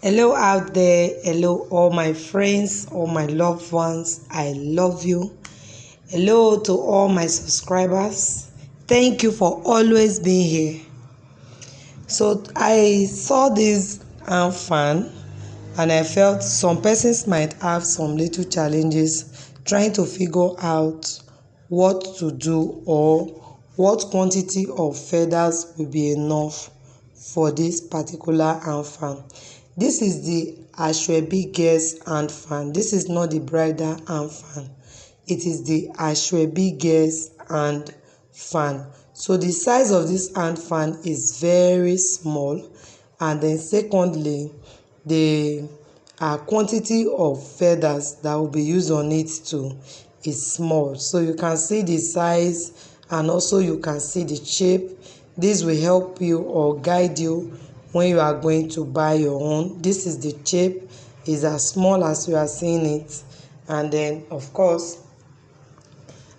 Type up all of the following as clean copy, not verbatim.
Hello out there, hello all my friends, all my loved ones, I love you. Hello to all my subscribers. Thank you for always being here. So I saw this handfan and I felt some persons might have some little challenges trying to figure out what to do or what quantity of feathers will be enough for this particular handfan. This is the Aso-ebi girls handfan. This is not the bridal handfan. It is the Aso-ebi girls handfan. So the size of this handfan is very small, and then secondly, the quantity of feathers that will be used on it too is small. So you can see the size and also you can see the shape. This will help you or guide you when you are going to buy your own. This is the shape, is as small as you are seeing it, and then of course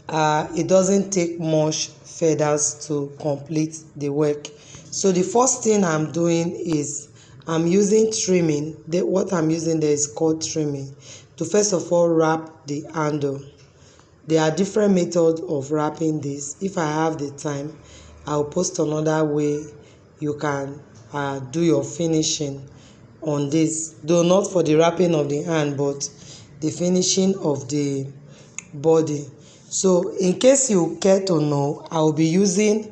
it doesn't take much feathers to complete the work. So the first thing I'm doing is I'm using trimming. What I'm using there is called trimming to first of all wrap the handle. There are different methods of wrapping this. If I have the time, I'll post another way you can do your finishing on this, though not for the wrapping of the hand but the finishing of the body. So in case you care to know, I will be using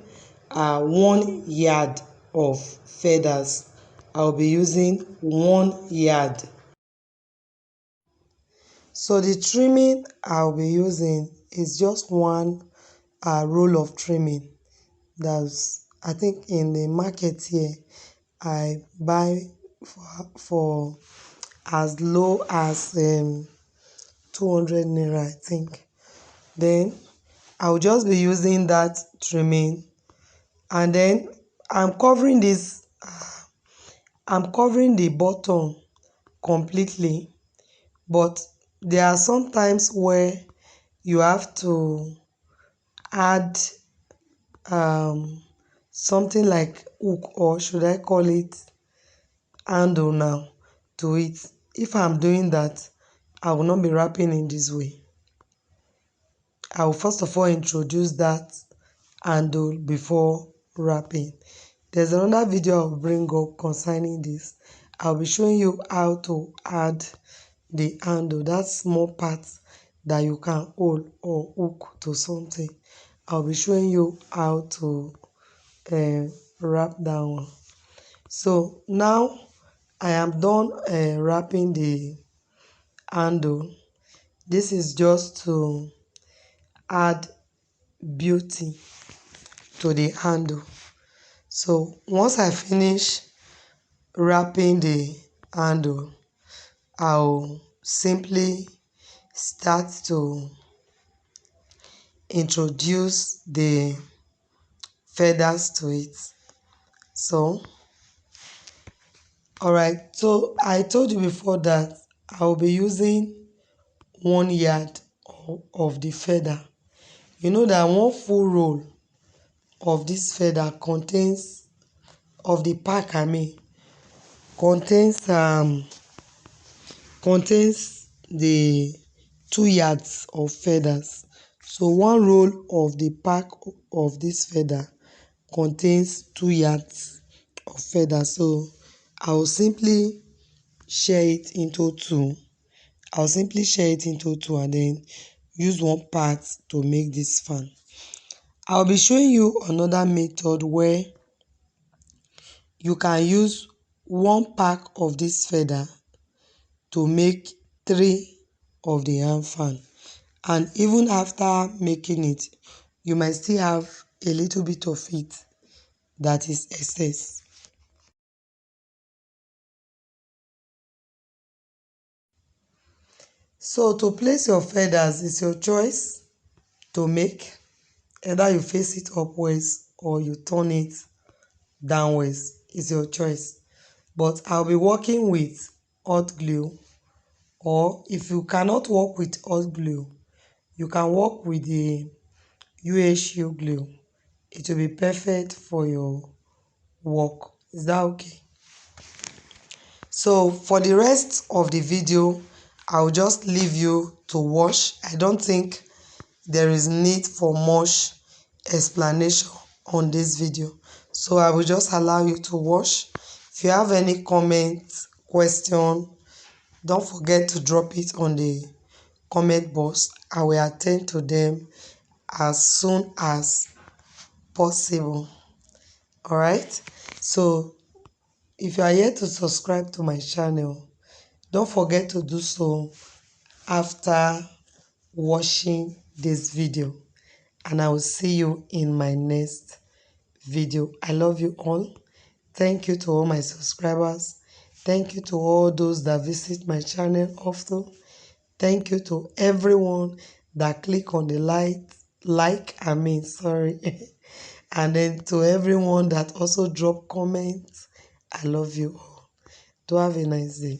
1 yard of feathers. I will be using 1 yard. So the trimming I'll be using is just one roll of trimming. That's, I think in the market here I buy for as low as 200 naira, I think. Then I'll just be using that trimming, and then I'm covering this I'm covering the bottom completely, but there are some times where you have to add um something like hook, or should I call it handle now, to it. If I'm doing that, I will not be wrapping in this way. I will first of all introduce that handle before wrapping. There's another video I'll bring up concerning this. I'll be showing you how to add the handle, that small part that you can hold or hook to something. I'll be showing you how to wrap that one. So now I am done wrapping the handle. This is just to add beauty to the handle. So once I finish wrapping the handle, I'll simply start to introduce the feathers to it. So alright, so I told you before that I'll be using 1 yard of the feather. You know that one full roll of this feather contains, of the pack I mean, contains the 2 yards of feathers. So one roll of the pack of this feather contains 2 yards of feathers. So I'll simply share it into two. And then use one part to make this fan. I'll be showing you another method where you can use one pack of this feather to make 3 of the hand fan, and even after making it you might still have a little bit of it that is excess. So to place your feathers is your choice to make. Either you face it upwards or you turn it downwards, is your choice. But I'll be working with hot glue, or if you cannot work with hot glue, you can work with the UHU glue. It will be perfect for your work. Is that okay? So for the rest of the video, I'll just leave you to wash. I don't think there is need for much explanation on this video. So I will just allow you to wash. If you have any comment, question, don't forget to drop it on the comment box. I will attend to them as soon as possible. All right. So if you are yet to subscribe to my channel, don't forget to do so after watching this video, and I will see you in my next video. I love you all. Thank you to all my subscribers. Thank you to all those that visit my channel often. Thank you to everyone that click on the sorry. And then to everyone that also drop comments. I love you all. Do have a nice day.